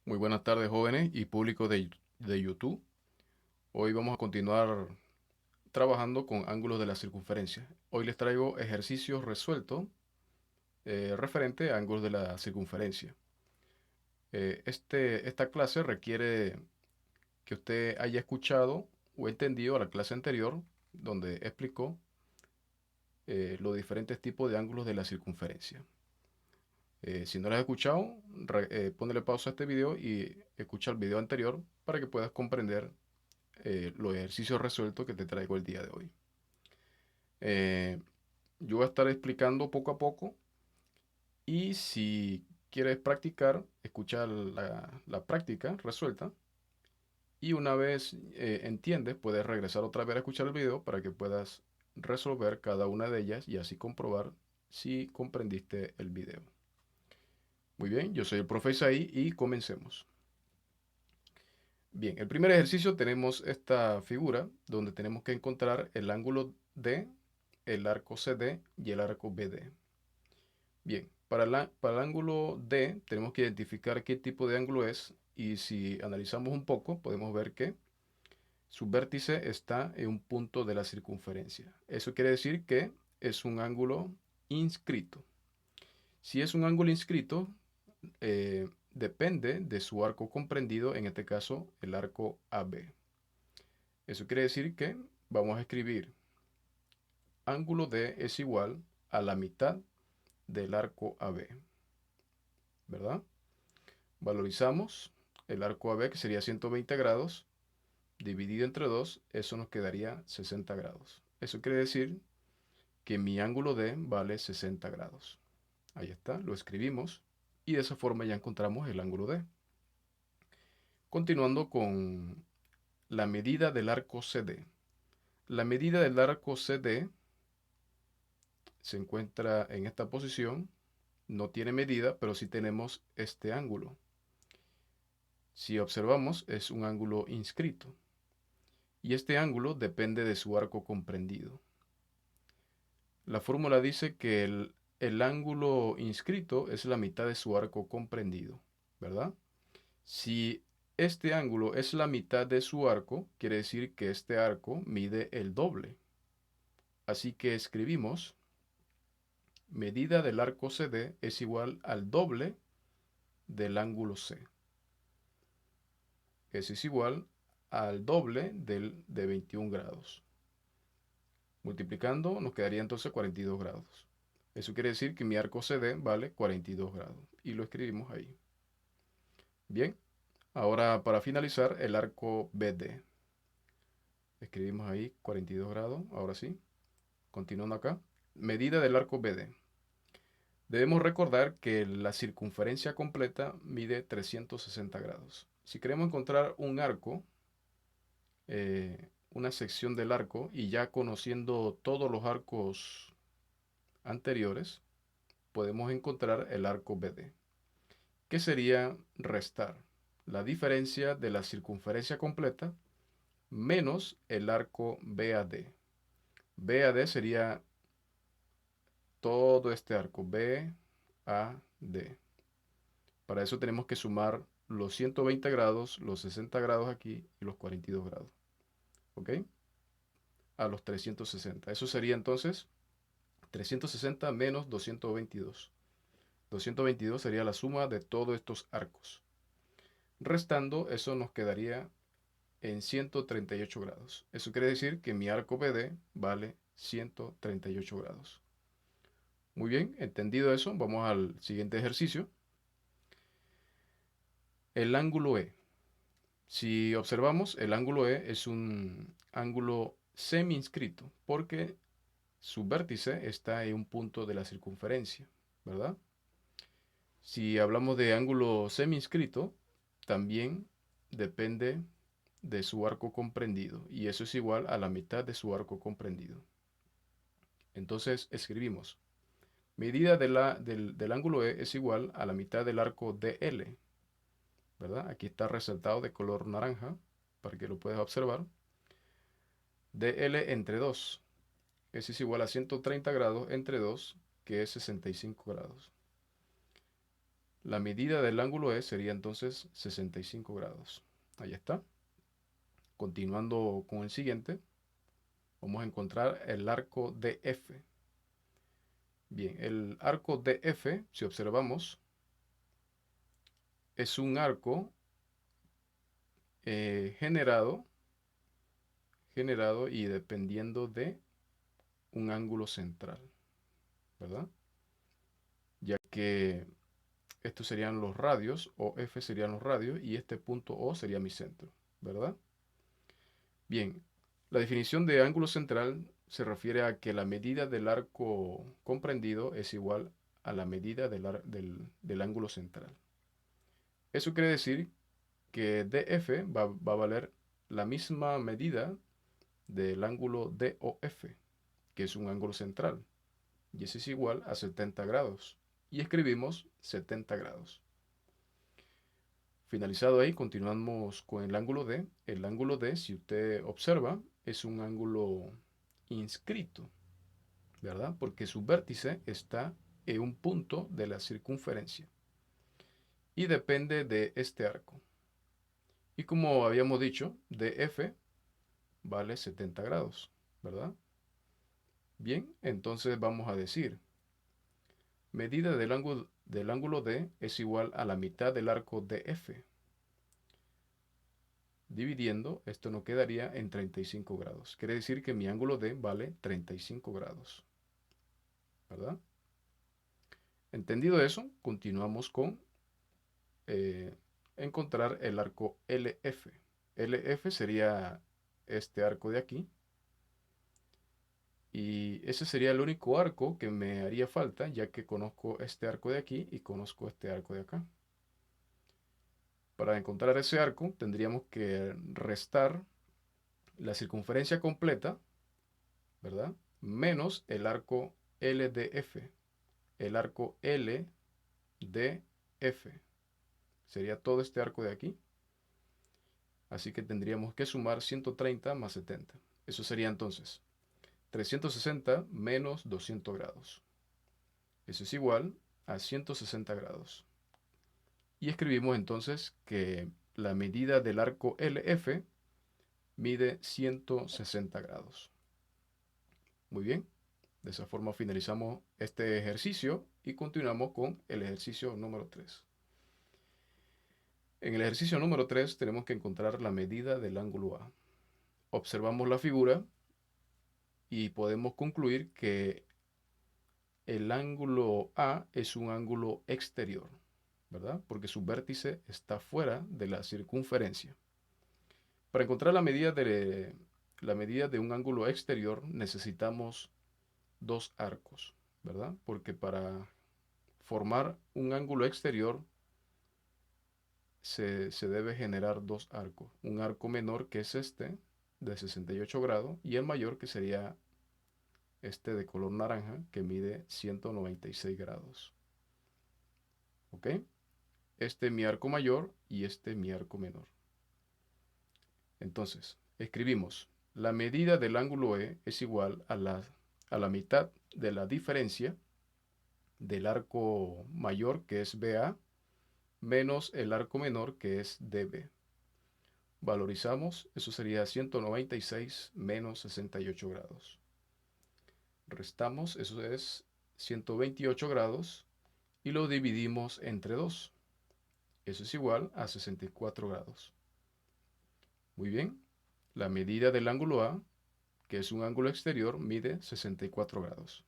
Muy buenas tardes, jóvenes y público de YouTube. Hoy vamos a continuar trabajando con ángulos de la circunferencia. Hoy les traigo ejercicios resueltos referente a ángulos de la circunferencia. Esta clase requiere que usted haya escuchado o entendido la clase anterior donde explicó los diferentes tipos de ángulos de la circunferencia. Si no lo has escuchado, ponle pausa a este video y escucha el video anterior para que puedas comprender los ejercicios resueltos que te traigo el día de hoy. Eh, yo voy a estar explicando poco a poco y si quieres practicar, escuchar la práctica resuelta y una vez entiendes, puedes regresar otra vez a escuchar el video para que puedas resolver cada una de ellas y así comprobar si comprendiste el video. Muy bien, yo soy el profe Isaí y comencemos. Bien, el primer ejercicio tenemos esta figura donde tenemos que encontrar el ángulo D, el arco CD y el arco BD. Bien, para el ángulo D tenemos que identificar qué tipo de ángulo es y si analizamos un poco podemos ver que su vértice está en un punto de la circunferencia. Eso quiere decir que es un ángulo inscrito. Si es un ángulo inscrito, depende de su arco comprendido, en este caso el arco AB. Eso quiere decir que vamos a escribir ángulo D es igual a la mitad del arco AB, ¿verdad? Valorizamos el arco AB, que sería 120 grados, dividido entre 2, eso nos quedaría 60 grados. Eso quiere decir que mi ángulo D vale 60 grados. Ahí está, lo escribimos y de esa forma ya encontramos el ángulo D. Continuando con la medida del arco CD. La medida del arco CD se encuentra en esta posición. No tiene medida, pero sí tenemos este ángulo. Si observamos, es un ángulo inscrito. Y este ángulo depende de su arco comprendido. La fórmula dice que el ángulo inscrito es la mitad de su arco comprendido, ¿verdad? Si este ángulo es la mitad de su arco, quiere decir que este arco mide el doble. Así que escribimos, medida del arco CD es igual al doble del ángulo C. Eso es igual al doble de 21 grados. Multiplicando nos quedaría entonces 42 grados. Eso quiere decir que mi arco CD vale 42 grados. Y lo escribimos ahí. Bien, ahora para finalizar el arco BD. Escribimos ahí 42 grados. Ahora sí, continuando acá. Medida del arco BD. Debemos recordar que la circunferencia completa mide 360 grados. Si queremos encontrar un arco, una sección del arco, y ya conociendo todos los arcos anteriores, podemos encontrar el arco BD, que sería restar la diferencia de la circunferencia completa menos el arco BAD. BAD sería todo este arco, BAD. Para eso tenemos que sumar los 120 grados, los 60 grados aquí y los 42 grados. ¿Ok? A los 360. Eso sería entonces 360 menos 222. 222 sería la suma de todos estos arcos. Restando, eso nos quedaría en 138 grados. Eso quiere decir que mi arco BD vale 138 grados. Muy bien, entendido eso, vamos al siguiente ejercicio. El ángulo E. Si observamos, el ángulo E es un ángulo semi-inscrito porque su vértice está en un punto de la circunferencia, ¿verdad? Si hablamos de ángulo semi-inscrito, también depende de su arco comprendido y eso es igual a la mitad de su arco comprendido. Entonces escribimos, medida del ángulo E es igual a la mitad del arco DL, ¿verdad? Aquí está resaltado de color naranja para que lo puedas observar. DL entre 2, eso es igual a 130 grados entre 2, que es 65 grados. La medida del ángulo E sería entonces 65 grados. Ahí está. Continuando con el siguiente, vamos a encontrar el arco DF. Bien, el arco DF, si observamos, es un arco generado y dependiendo de un ángulo central, ¿verdad? Ya que estos serían los radios, o F serían los radios, y este punto O sería mi centro, ¿verdad? Bien, la definición de ángulo central se refiere a que la medida del arco comprendido es igual a la medida del ángulo central. Eso quiere decir que DF va a valer la misma medida del ángulo DOF, que es un ángulo central, y ese es igual a 70 grados. Y escribimos 70 grados. Finalizado ahí, continuamos con el ángulo D. El ángulo D, si usted observa, es un ángulo inscrito, ¿verdad? Porque su vértice está en un punto de la circunferencia y depende de este arco. Y como habíamos dicho, DF vale 70 grados, ¿verdad? Bien, entonces vamos a decir, medida del ángulo D es igual a la mitad del arco DF. Dividiendo, esto nos quedaría en 35 grados. Quiere decir que mi ángulo D vale 35 grados, ¿verdad? Entendido eso, continuamos con eh, encontrar el arco LF. LF sería este arco de aquí. Y ese sería el único arco que me haría falta, ya que conozco este arco de aquí y conozco este arco de acá. Para encontrar ese arco, tendríamos que restar la circunferencia completa, ¿verdad? Menos el arco LDF. El arco LDF. Sería todo este arco de aquí. Así que tendríamos que sumar 130 más 70. Eso sería entonces 360 menos 200 grados. Eso es igual a 160 grados. Y escribimos entonces que la medida del arco LF mide 160 grados. Muy bien. De esa forma finalizamos este ejercicio y continuamos con el ejercicio número 3. En el ejercicio número 3 tenemos que encontrar la medida del ángulo A. Observamos la figura y podemos concluir que el ángulo A es un ángulo exterior, ¿verdad? Porque su vértice está fuera de la circunferencia. Para encontrar la medida de un ángulo exterior necesitamos dos arcos, ¿verdad? Porque para formar un ángulo exterior se debe generar dos arcos. Un arco menor que es este de 68 grados y el mayor que sería este de color naranja que mide 196 grados. ¿Ok? Este es mi arco mayor y este es mi arco menor. Entonces, escribimos, la medida del ángulo E es igual a la mitad de la diferencia del arco mayor, que es BA, menos el arco menor, que es DB. Valorizamos, eso sería 196 menos 68 grados. Restamos, eso es 128 grados, y lo dividimos entre 2. Eso es igual a 64 grados. Muy bien, la medida del ángulo A, que es un ángulo exterior, mide 64 grados.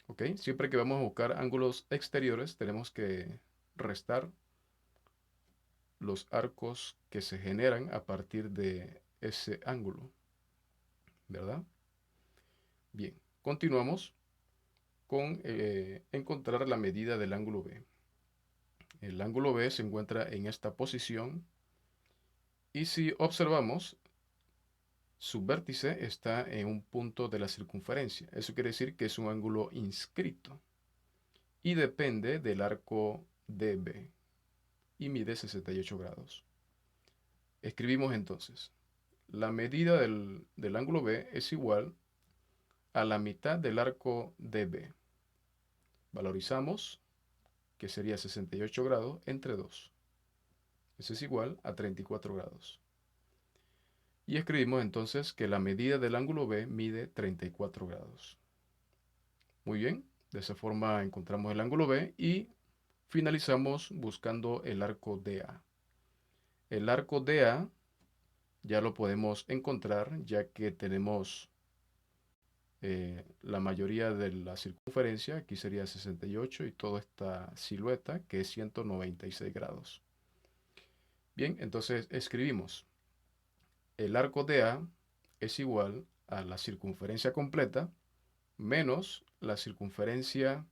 ¿Ok? Siempre que vamos a buscar ángulos exteriores, tenemos que restar los arcos que se generan a partir de ese ángulo, ¿verdad? Bien, continuamos con encontrar la medida del ángulo B. El ángulo B se encuentra en esta posición y si observamos, su vértice está en un punto de la circunferencia. Eso quiere decir que es un ángulo inscrito y depende del arco DB y mide 68 grados. Escribimos entonces, la medida del ángulo B es igual a la mitad del arco DB. Valorizamos, que sería 68 grados, entre 2. Eso es igual a 34 grados. Y escribimos entonces que la medida del ángulo B mide 34 grados. Muy bien, de esa forma encontramos el ángulo B y finalizamos buscando el arco DA. El arco DA ya lo podemos encontrar ya que tenemos la mayoría de la circunferencia, aquí sería 68 y toda esta silueta que es 196 grados. Bien, entonces escribimos el arco DA es igual a la circunferencia completa menos la circunferencia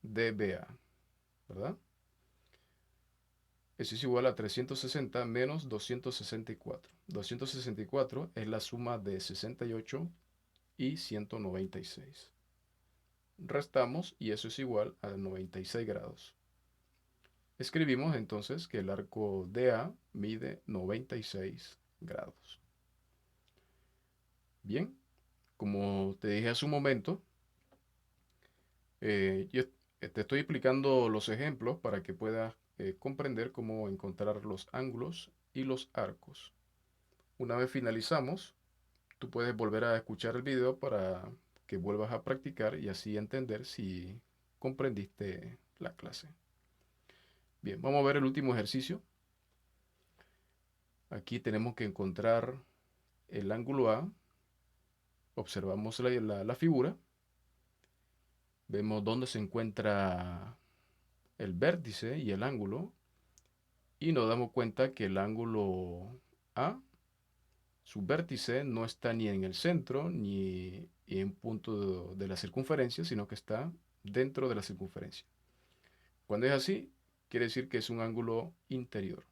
DBA, ¿verdad? Eso es igual a 360 menos 264. 264 es la suma de 68 y 196. Restamos y eso es igual a 96 grados. Escribimos entonces que el arco DA mide 96 grados. Bien, como te dije hace un momento, yo te estoy explicando los ejemplos para que puedas comprender cómo encontrar los ángulos y los arcos. Una vez finalizamos, tú puedes volver a escuchar el video para que vuelvas a practicar y así entender si comprendiste la clase. Bien, vamos a ver el último ejercicio. Aquí tenemos que encontrar el ángulo A. Observamos la figura. Vemos dónde se encuentra el vértice y el ángulo. Y nos damos cuenta que el ángulo A, su vértice no está ni en el centro ni en un punto de la circunferencia, sino que está dentro de la circunferencia. Cuando es así, quiere decir que es un ángulo interior.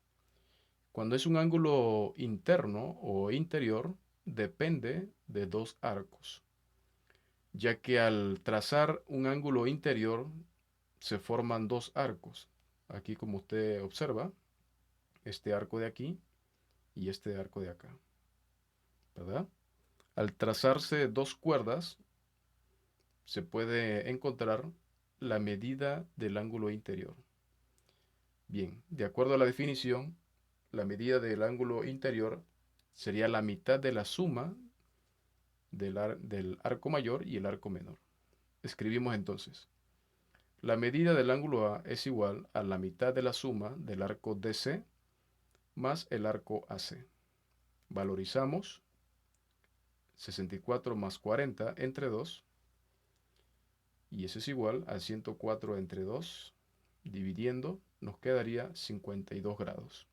Cuando es un ángulo interno o interior, depende de dos arcos, ya que al trazar un ángulo interior se forman dos arcos. Aquí, como usted observa, este arco de aquí y este arco de acá, ¿verdad? Al trazarse dos cuerdas, se puede encontrar la medida del ángulo interior. Bien, de acuerdo a la definición, la medida del ángulo interior sería la mitad de la suma del arco mayor y el arco menor. Escribimos entonces, la medida del ángulo A es igual a la mitad de la suma del arco DC más el arco AC. Valorizamos 64 más 40 entre 2 y eso es igual a 104 entre 2, dividiendo nos quedaría 52 grados.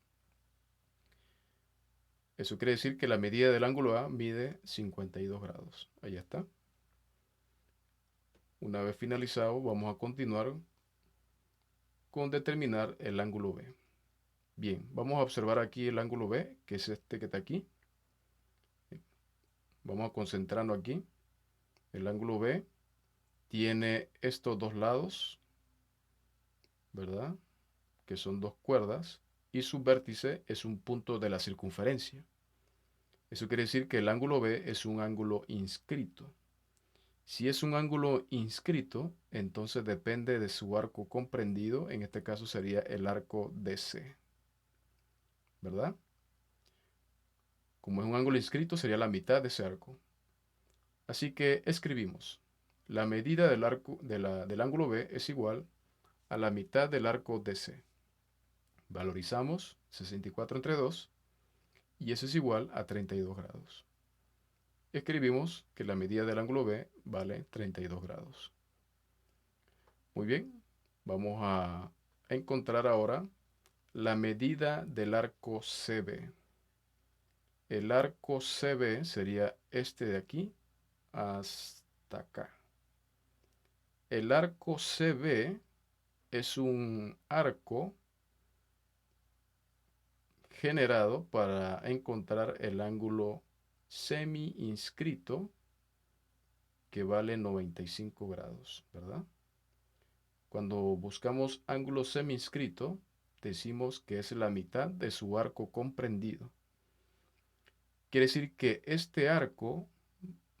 Eso quiere decir que la medida del ángulo A mide 52 grados. Ahí está. Una vez finalizado, vamos a continuar con determinar el ángulo B. Bien, vamos a observar aquí el ángulo B, que es este que está aquí. Vamos a concentrarnos aquí. El ángulo B tiene estos dos lados, ¿verdad? Que son dos cuerdas, y su vértice es un punto de la circunferencia. Eso quiere decir que el ángulo B es un ángulo inscrito. Si es un ángulo inscrito, entonces depende de su arco comprendido, en este caso sería el arco DC, ¿verdad? Como es un ángulo inscrito, sería la mitad de ese arco. Así que escribimos, la medida del arco del ángulo B es igual a la mitad del arco DC. Valorizamos 64 entre 2 y eso es igual a 32 grados. Escribimos que la medida del ángulo B vale 32 grados. Muy bien, vamos a encontrar ahora la medida del arco CB. El arco CB sería este de aquí hasta acá. El arco CB es un arco generado para encontrar el ángulo semi-inscrito que vale 95 grados, ¿verdad? Cuando buscamos ángulo semi-inscrito, decimos que es la mitad de su arco comprendido. Quiere decir que este arco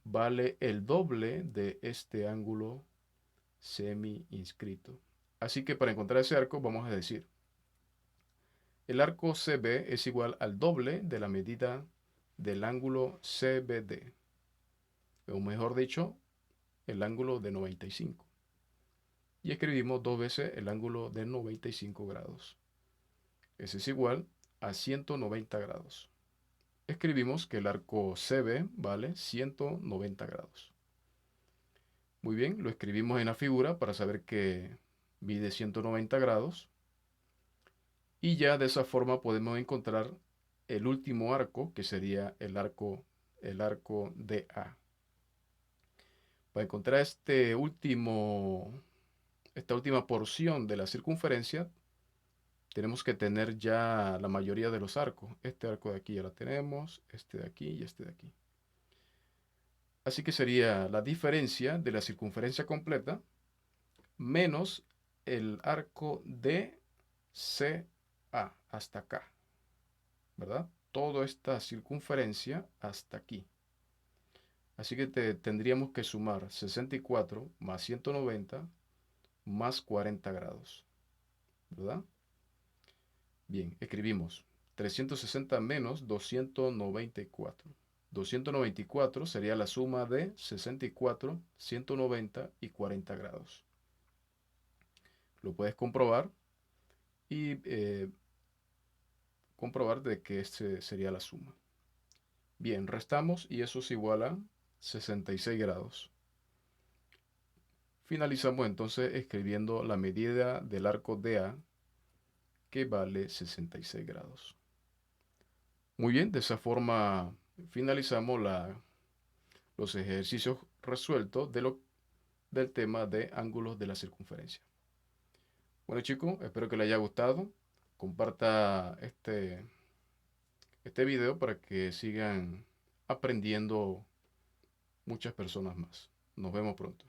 vale el doble de este ángulo semi-inscrito. Así que para encontrar ese arco vamos a decir, el arco CB es igual al doble de la medida del ángulo CBD, o mejor dicho, el ángulo de 95. Y escribimos dos veces el ángulo de 95 grados. Ese es igual a 190 grados. Escribimos que el arco CB vale 190 grados. Muy bien, lo escribimos en la figura para saber que mide 190 grados. Y ya de esa forma podemos encontrar el último arco, que sería el arco DA. Para encontrar esta última porción de la circunferencia, tenemos que tener ya la mayoría de los arcos. Este arco de aquí ya lo tenemos, este de aquí y este de aquí. Así que sería la diferencia de la circunferencia completa menos el arco de CA hasta acá, ¿verdad? Toda esta circunferencia hasta aquí. Así que tendríamos que sumar 64 más 190 más 40 grados, ¿verdad? Bien, escribimos 360 menos 294. 294 sería la suma de 64, 190 y 40 grados. Lo puedes comprobar y comprobar de que este sería la suma. Bien, restamos y eso es igual a 66 grados. Finalizamos entonces escribiendo la medida del arco DA, que vale 66 grados. Muy bien, de esa forma finalizamos los ejercicios resueltos del tema de ángulos de la circunferencia. Bueno chicos, espero que les haya gustado. Comparta este video para que sigan aprendiendo muchas personas más. Nos vemos pronto.